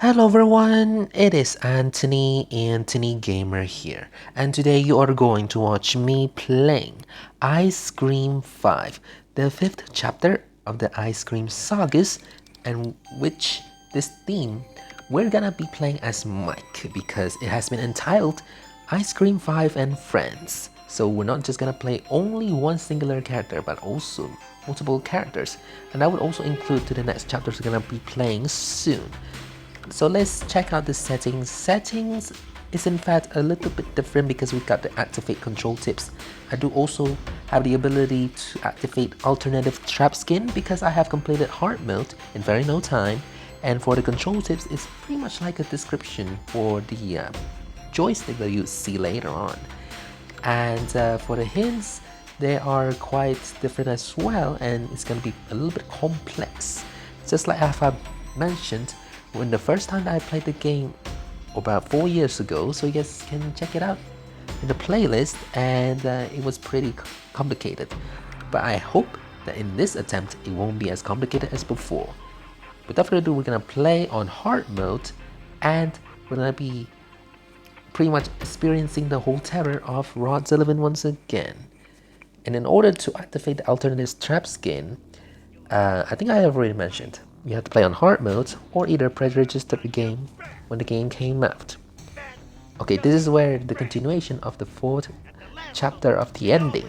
Hello everyone, it is Anthony Gamer here, and today you are going to watch me playing Ice Cream 5, the 5th chapter of the Ice Cream sagas, and which this theme we're gonna be playing as Mike because it has been entitled Ice Cream 5 and Friends. So we're not just gonna play only one singular character but also multiple characters, and that would also include to the next chapters we're gonna be playing soon. So let's check out the settings. Settings is in fact a little bit different because we've got the activate control tips. I do also have the ability to activate alternative trap skin because I have completed hard mode in very no time. And for the control tips, it's pretty much like a description for the joystick that you see later on. And for the hints, they are quite different as well, and it's going to be a little bit complex. Just like I have mentioned, when the first time that I played the game about 4 years ago, so you guys can check it out in the playlist, and it was pretty complicated. But I hope that in this attempt it won't be as complicated as before. Without further ado, we're gonna play on hard mode, and we're gonna be pretty much experiencing the whole terror of Rod Sullivan once again. And in order to activate the alternative trap skin, I think I have already mentioned, you have to play on hard mode or either pre-register the game when the game came out. Okay, this is where the continuation of the 4th chapter of the ending,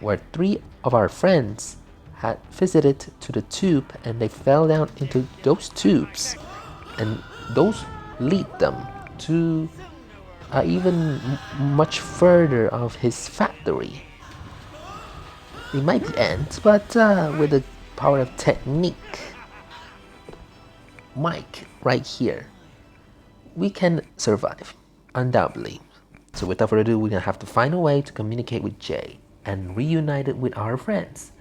where 3 of our friends had visited to the tube and they fell down into those tubes, and those lead them to even much further of his factory. They might be ends, but with the power of technique, Mike right here, we can survive, undoubtedly. So without further ado, we're gonna have to find a way to communicate with Jay and reunite it with our friends.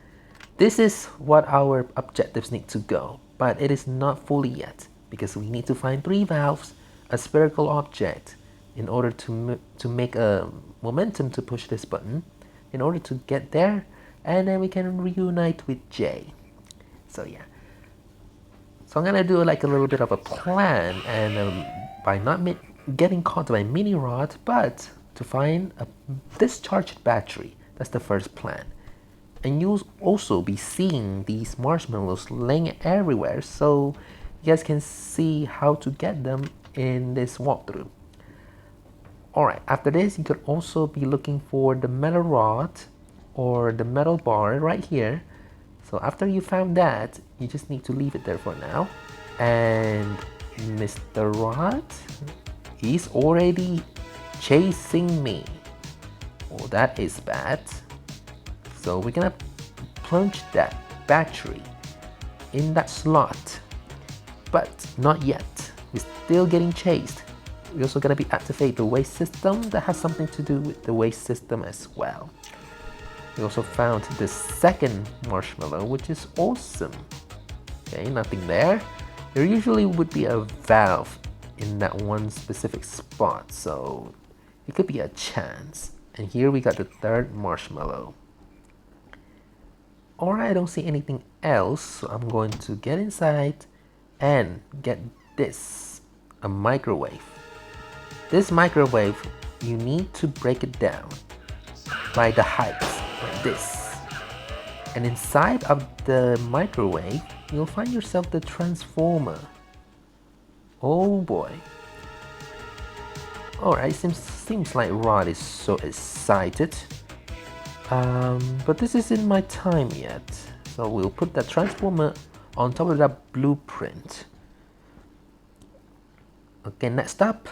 This is what our objectives need to go, but it is not fully yet because we need to find 3 valves, a spherical object, in order to make a momentum to push this button, in order to get there, and then we can reunite with Jay. So yeah. So I'm gonna do like a little bit of a plan, and by not getting caught by mini rod, but to find a discharged battery. That's the first plan. And you'll also be seeing these marshmallows laying everywhere, so you guys can see how to get them in this walkthrough. Alright, after this you could also be looking for the metal rod or the metal bar right here. So after you found that, you just need to leave it there for now. And Mr. Rod, he's already chasing me. Well, that is bad. So we're gonna plunge that battery in that slot. But not yet. We're still getting chased. We're also gonna be activate the waste system. That has something to do with the waste system as well. We also found the second marshmallow, which is awesome. Okay, nothing there. There usually would be a valve in that one specific spot, so it could be a chance. And here we got the 3rd marshmallow. Alright, I don't see anything else, so I'm going to get inside and get this, a microwave. This microwave, you need to break it down by the heights. Like this, and inside of the microwave you'll find yourself the transformer. Oh boy. Alright, seems like Rod is so excited, but this isn't my time yet, so we'll put the transformer on top of that blueprint. Okay, next up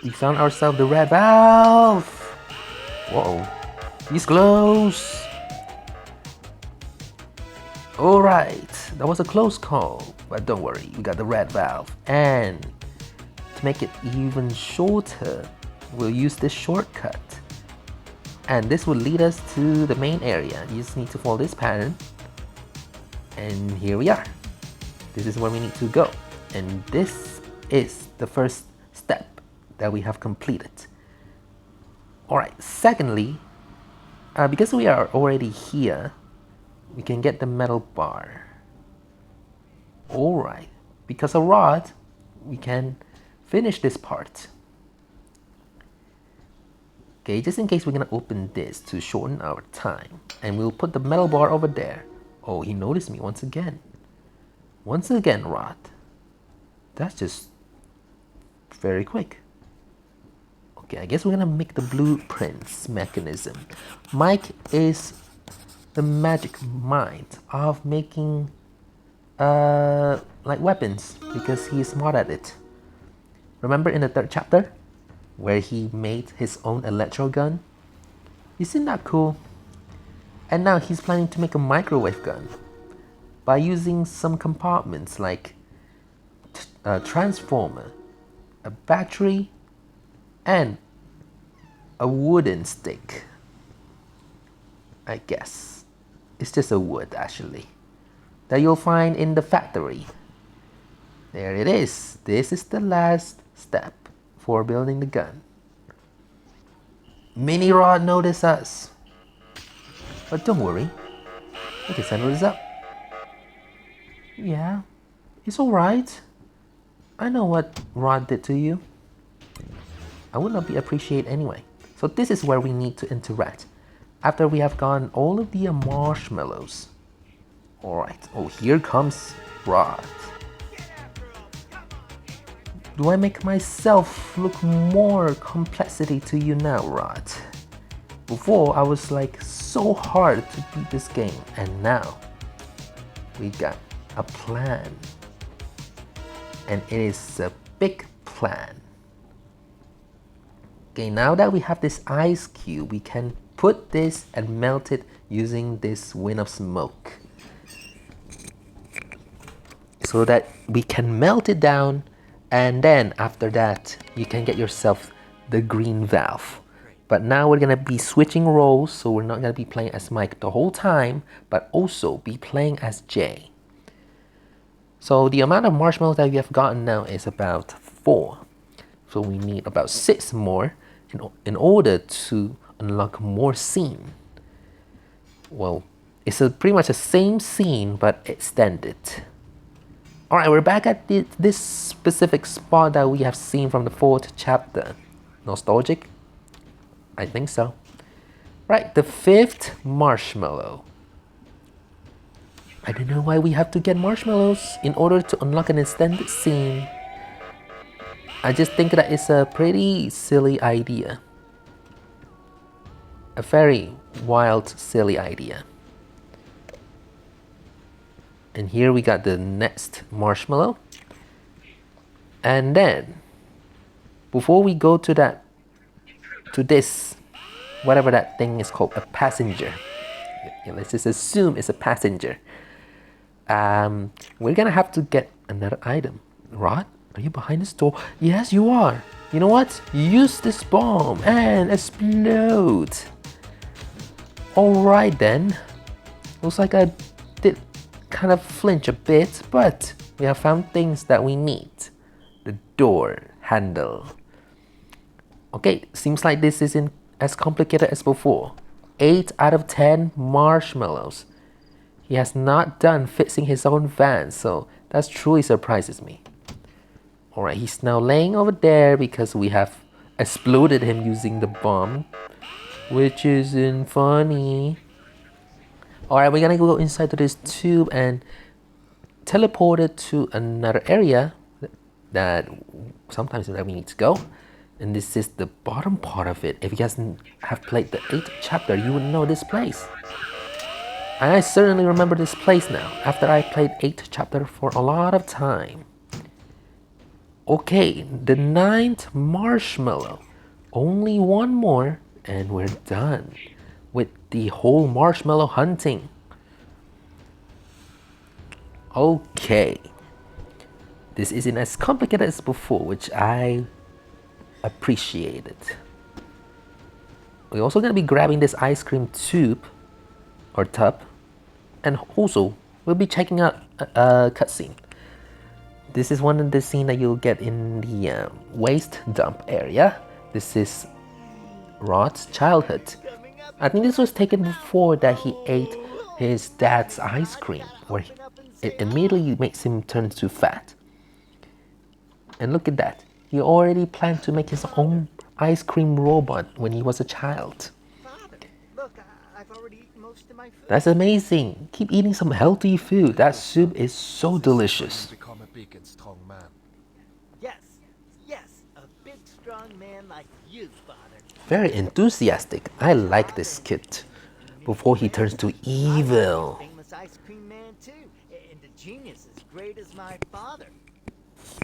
we found ourselves the red valve. Whoa, he's close. Alright, that was a close call, but don't worry, we got the red valve. And to make it even shorter, we'll use this shortcut. And this will lead us to the main area. You just need to follow this pattern. And here we are. This is where we need to go. And this is the first step that we have completed. Alright, secondly, because we are already here, we can get the metal bar. Alright, because of Rod, we can finish this part. Okay, just in case we're gonna open this to shorten our time. And we'll put the metal bar over there. Oh, he noticed me once again. Once again, Rod. That's just very quick. Okay, I guess we're gonna make the blueprints mechanism. Mike is the magic mind of making like weapons because he's smart at it. Remember in the 3rd chapter where he made his own electro gun? Isn't that cool? And now he's planning to make a microwave gun by using some compartments like a transformer, a battery, and a wooden stick. I guess it's just a wood actually that you'll find in the factory. There it is. This is the last step for building the gun. Mini Rod noticed us, but don't worry, we can settle this up. Yeah, it's alright. I know what Rod did to you. I would not be appreciated anyway. So this is where we need to interact. After we have gotten all of the marshmallows. Alright, oh, here comes Rod. Do I make myself look more complexity to you now, Rod? Before, I was like so hard to beat this game, and now we got a plan. And it is a big plan. Okay, now that we have this ice cube, we can put this and melt it using this wind of smoke. So that we can melt it down, and then after that, you can get yourself the green valve. But now we're gonna be switching roles, so we're not gonna be playing as Mike the whole time, but also be playing as Jay. So the amount of marshmallows that we have gotten now is about 4. So we need about 6 more in order to unlock more scene. Well, it's pretty much the same scene but extended. Alright, we're back at this specific spot that we have seen from the 4th chapter. Nostalgic? I think so. Right, the 5th marshmallow. I don't know why we have to get marshmallows in order to unlock an extended scene. I just think that it's a pretty silly idea. A very wild, silly idea. And here we got the next marshmallow. And then, before we go to this, whatever that thing is called, a passenger. Yeah, let's just assume it's a passenger. We're gonna have to get another item. Rod, are you behind this door? Yes, you are. You know what? Use this bomb and explode. Alright then. Looks like I did kind of flinch a bit, but we have found things that we need. The door handle. Okay, seems like this isn't as complicated as before. 8 out of 10 marshmallows. He has not done fixing his own van, so that truly surprises me. Alright, he's now laying over there because we have exploded him using the bomb, which isn't funny. Alright, we're gonna go inside to this tube and teleport it to another area that sometimes we need to go. And this is the bottom part of it. If you guys have played the 8th chapter, you would know this place. And I certainly remember this place now, after I played 8th chapter for a lot of time. Okay, the 9th marshmallow. Only one more and we're done with the whole marshmallow hunting. Okay. This isn't as complicated as before, which I appreciate it. We're also gonna be grabbing this ice cream tube or tub, and also we'll be checking out a cutscene. This is one of the scenes that you'll get in the waste dump area. This is Rod's childhood. I think this was taken before that he ate his dad's ice cream, where it immediately makes him turn too fat. And look at that. He already planned to make his own ice cream robot when he was a child. Father, look, I've already eaten most of my food. That's amazing. Keep eating some healthy food. That soup is so delicious. Become a big and strong man. Yes, yes, a big strong man like you, Father. Very enthusiastic. I like this kid. Before he turns to evil. Famous ice cream man too, and a genius as great as my father.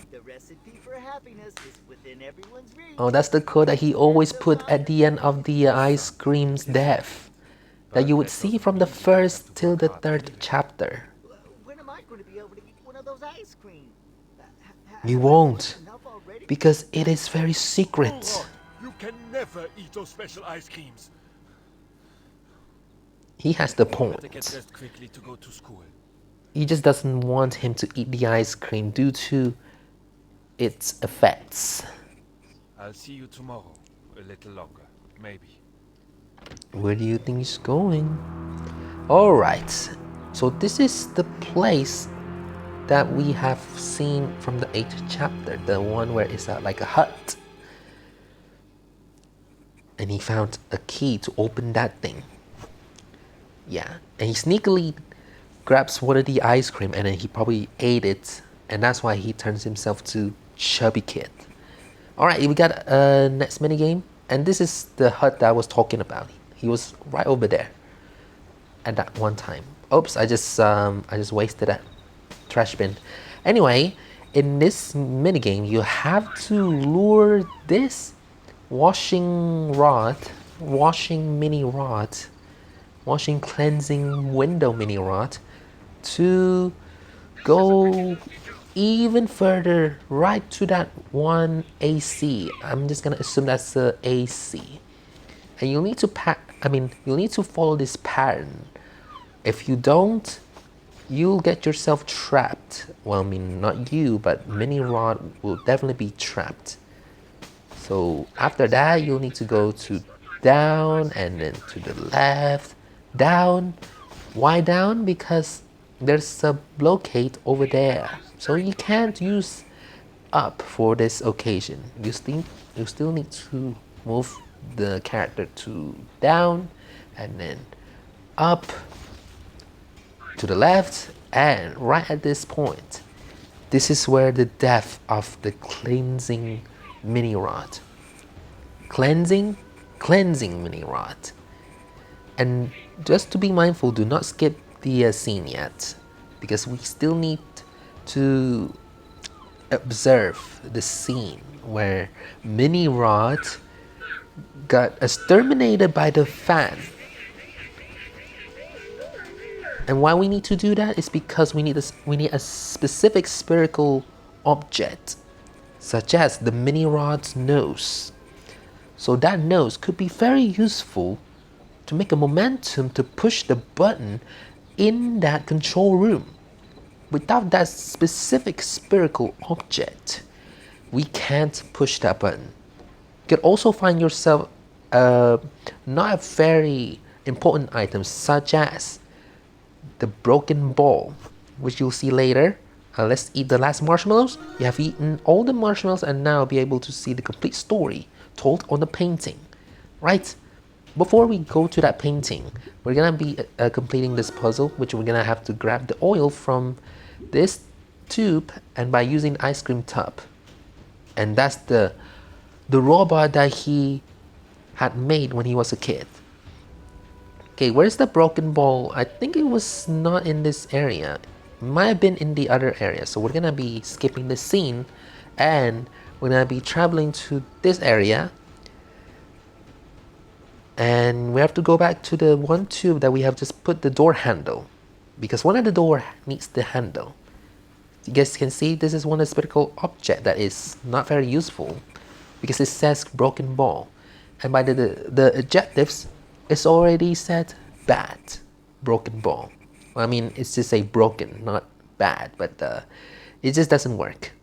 The recipe for happiness is within everyone's reach. Oh, that's the code that he always put at the end of the ice cream's death. That you would see from the first till the third chapter. When am I going to be able to eat one of those ice creams? You won't, because it is very secret. You can never eat those special ice creams. He has the Get point. dressed quickly to go to school. He just doesn't want him to eat the ice cream due to its effects. I'll see you tomorrow. A little longer, maybe. Where do you think he's going? Alright, so this is the place that we have seen from the 8th chapter, the one where it's like a hut. And he found a key to open that thing. Yeah, and he sneakily grabs one of the ice cream and then he probably ate it, and that's why he turns himself to Chubby Kid. Alright, we got a next minigame, and this is the hut that I was talking about. He was right over there at that one time. Oops, I just wasted that trash bin. Anyway, in this minigame, you have to lure this washing cleansing window mini rod to go even further right to that one AC. I'm just gonna assume that's the AC. And you'll need to you'll need to follow this pattern. If you don't, you'll get yourself trapped. Well, I mean, not you, but mini rod will definitely be trapped. So after that, you'll need to go to down and then to the left, down. Why down? Because there's a blockade over there. So you can't use up for this occasion. You still need to move the character to down and then up to the left, and right at this point, this is where the death of the cleansing mini rod. Cleansing mini rod. And just to be mindful, do not skip the scene yet, because we still need to observe the scene where mini rod got exterminated by the fan. And why we need to do that is because we need a specific spherical object, such as the mini rod's nose. So that nose could be very useful to make a momentum to push the button in that control room. Without that specific spherical object, we can't push that button. You could also find yourself not very important items, such as the broken ball, which you'll see later. Let's eat the last marshmallows. You have eaten all the marshmallows and now be able to see the complete story told on the painting. Right? Before we go to that painting, we're gonna be completing this puzzle, which we're gonna have to grab the oil from this tube and by using the ice cream tub. And that's the robot that he had made when he was a kid. Okay, where's the broken ball? I think it was not in this area. It might have been in the other area. So we're gonna be skipping the scene and we're gonna be traveling to this area. And we have to go back to the one tube that we have just put the door handle, because one of the door needs the handle. You guys can see this is one spherical object that is not very useful because it says broken ball. And by the adjectives, it's already said bad, broken ball. Well, I mean, it's just a broken, not bad, but it just doesn't work.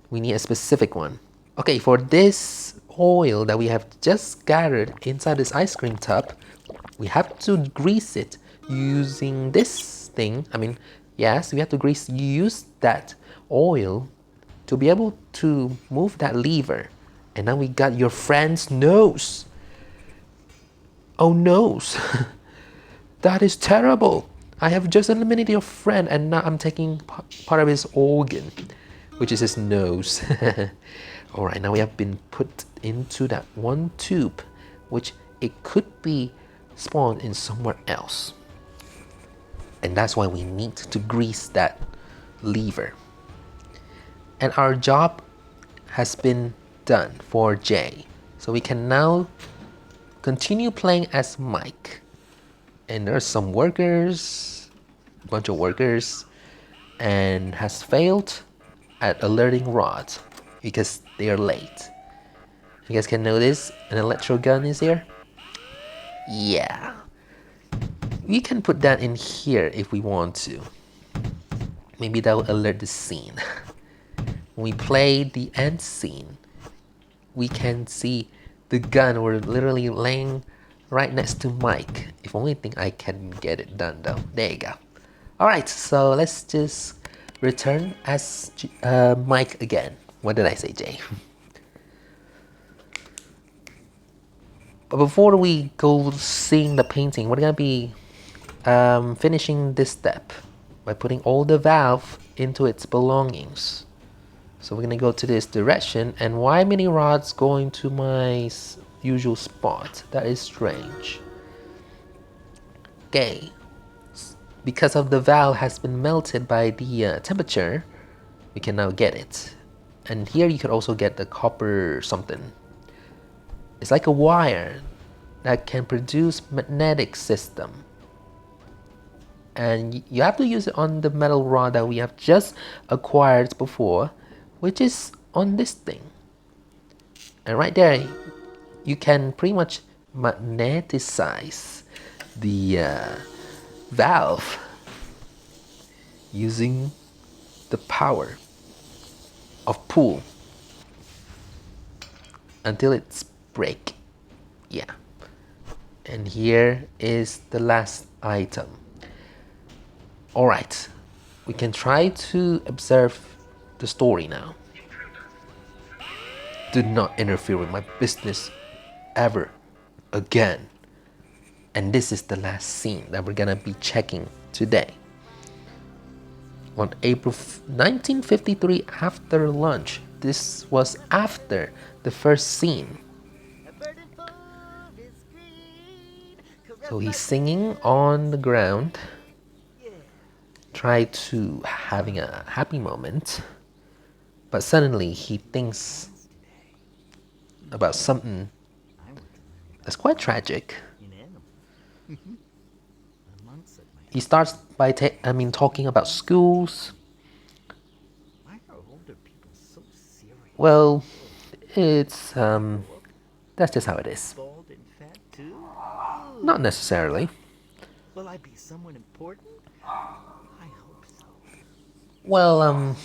We need a specific one. Okay, for this oil that we have just gathered inside this ice cream tub, we have to grease it using this thing. I mean, yes, we have to use that oil to be able to move that lever. And now we got your friend's nose. Oh no. That is terrible. I have just eliminated your friend and now I'm taking part of his organ, which is his nose. Alright, now we have been put into that one tube, which it could be spawned in somewhere else. And that's why we need to grease that lever. And our job has been done for Jay. So we can now continue playing as Mike. And there's some workers, a bunch of workers, and has failed at alerting Rod because they are late. You guys can notice an electro gun is here. Yeah. We can put that in here if we want to. Maybe that will alert the scene. When we play the end scene, we can see the gun. We're literally laying right next to Mike. If only thing I can get it done though. There you go. Alright, so let's just return as Mike again. What did I say, Jay? But before we go seeing the painting, we're gonna be finishing this step by putting all the valve into its belongings. So we're gonna go to this direction, and why mini rods going to my usual spot? That is strange. Okay, because of the valve has been melted by the temperature, we can now get it. And here you could also get the copper something. It's like a wire that can produce magnetic system. And you have to use it on the metal rod that we have just acquired before, which is on this thing. And right there, you can pretty much magneticize the valve using the power of pull until it's break. Yeah. And here is the last item. Alright, we can try to observe the story now. Do not interfere with my business ever again. And this is the last scene that we're gonna be checking today. On April 1953, after lunch, this was after the first scene. So he's singing on the ground, try to having a happy moment, but suddenly he thinks about something that's quite tragic. He starts by talking about schools. Well, it's that's just how it is. Not necessarily. Will I be someone important? I hope so. Well,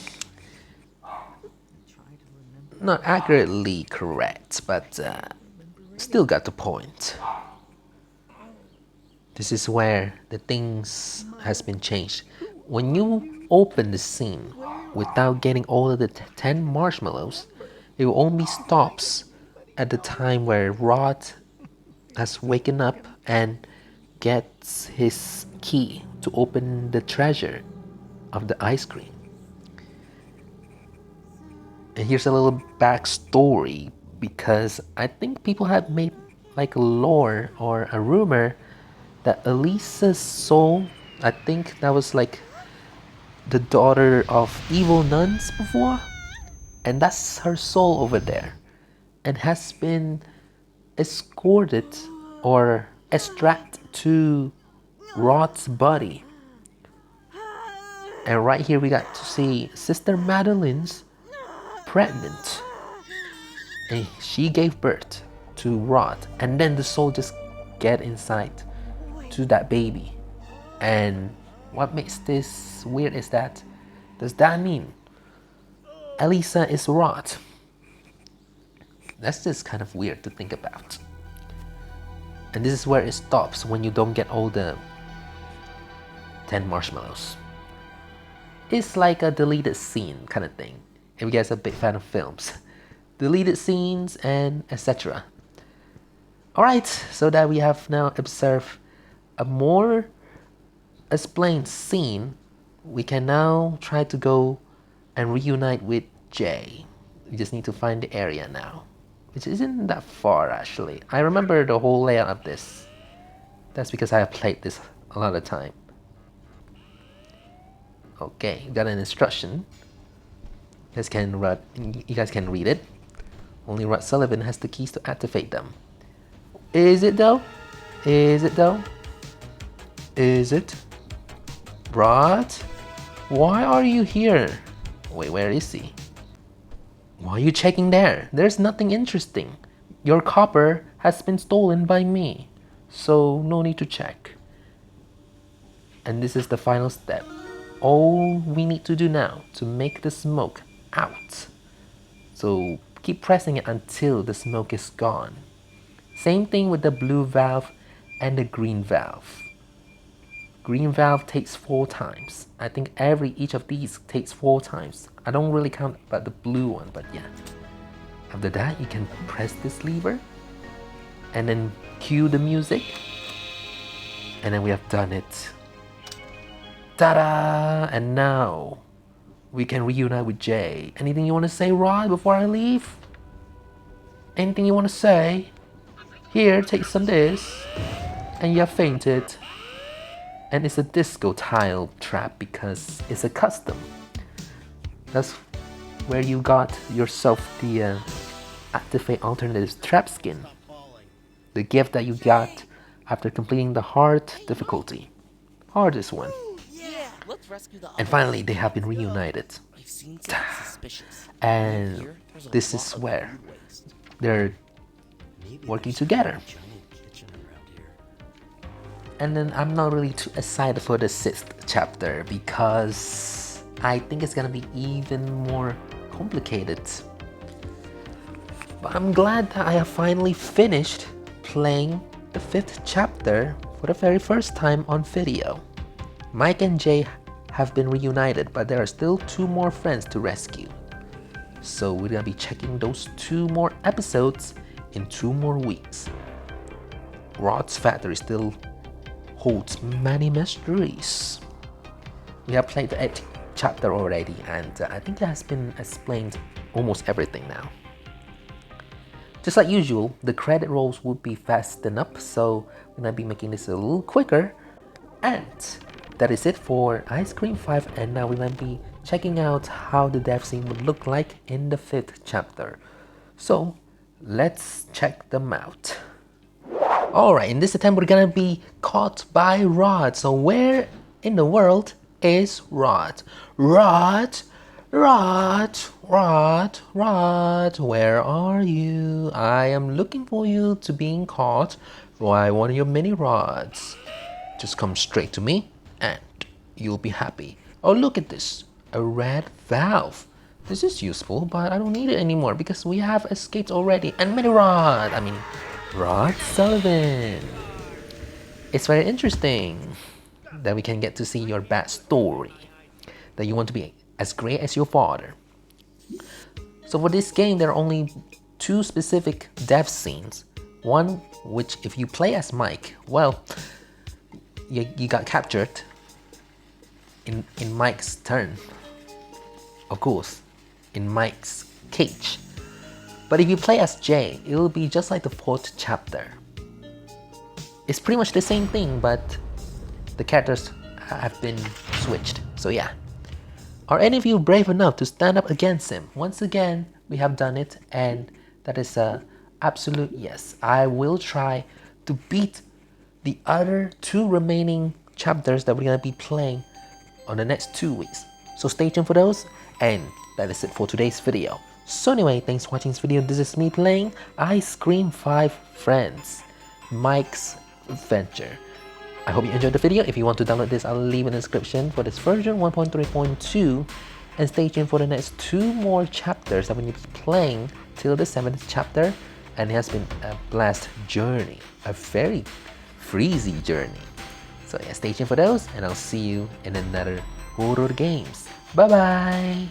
not accurately correct, but still got the point. This is where the things has been changed. When you open the scene without getting all of the 10 marshmallows, it only stops at the time where Rod has waken up and gets his key to open the treasure of the ice cream. And here's a little backstory, because I think people have made like a lore or a rumor that Elisa's soul, I think that was like the daughter of evil nuns before, and that's her soul over there, and has been escorted or extracted to Rod's body. And right here we got to see Sister Madeline's pregnant, and she gave birth to Rod, and then the soul just get inside to that baby. And what makes this weird is that, does that mean Elisa is Rod? That's just kind of weird to think about. And this is where it stops when you don't get all the 10 marshmallows. It's like a deleted scene kind of thing. if you guys are a big fan of films, deleted scenes, and etc. Alright, so that we have now observed a more explained scene, we can now try to go and reunite with Jay. We just need to find the area now, which isn't that far actually. I remember the whole layout of this. That's because I have played this a lot of time. Okay, got an instruction. You guys can read it. Only Rod Sullivan has the keys to activate them. Is it though? Is it though? Is it? Rod? Why are you here? Wait, where is he? Why are you checking there? There's nothing interesting. Your copper has been stolen by me, so no need to check. And this is the final step. All we need to do now to make the smoke out. So keep pressing it until the smoke is gone. Same thing with the blue valve and the green valve. Green valve takes 4 times. I think each of these takes 4 times. I don't really count about the blue one, but yeah. After that, you can press this lever and then cue the music. And then we have done it. Ta-da! And now we can reunite with Jay. Anything you want to say, Rod, before I leave? Anything you want to say? Here, take some of this. And you have fainted. And it's a disco tile trap because it's a custom. That's where you got yourself the activate alternatives trap skin. The gift that you got after completing the hard difficulty. Hardest one. And finally, they have been reunited. And this is where they're working together. And then I'm not really too excited for the 6th chapter because I think it's gonna be even more complicated. But I'm glad that I have finally finished playing the 5th chapter for the very first time on video. Mike and Jay have been reunited, but there are still 2 more friends to rescue. So we're gonna be checking those 2 more episodes in 2 more weeks. Rod's factory still holds many mysteries. We have played the 8th chapter already, and I think it has been explained almost everything now. Just like usual, the credit rolls would be fastened up, so we're gonna be making this a little quicker. And that is it for Ice Cream 5, and now we're gonna be checking out how the death scene would look like in the 5th chapter. So let's check them out. Alright, in this attempt we're gonna be caught by Rod. So where in the world is Rod? Rod, Rod, Rod, Rod, where are you? I am looking for you to being caught by one of your mini rods. Just come straight to me and you'll be happy. Oh, look at this, a red valve. This is useful, but I don't need it anymore because we have escaped already. And mini rod, Rod Sullivan. It's very interesting that we can get to see your backstory, that you want to be as great as your father. So for this game, there are only 2 specific death scenes. One which, if you play as Mike, well, you got captured in Mike's turn. Of course, in Mike's cage. But if you play as Jay, it will be just like the 4th chapter. It's pretty much the same thing, but the characters have been switched. So yeah. Are any of you brave enough to stand up against him? Once again, we have done it, and that is a absolute yes. I will try to beat the other 2 remaining chapters that we're gonna be playing on the next 2 weeks. So stay tuned for those, and that is it for today's video. So anyway, thanks for watching this video. This is me playing Ice Cream 5 Friends, Mike's Adventure. I hope you enjoyed the video. If you want to download this, I'll leave in the description for this version 1.3.2. And stay tuned for the next 2 more chapters that we need to be playing till the 7th chapter. And it has been a blast journey, a very freezy journey. So yeah, stay tuned for those, and I'll see you in another horror games. Bye bye!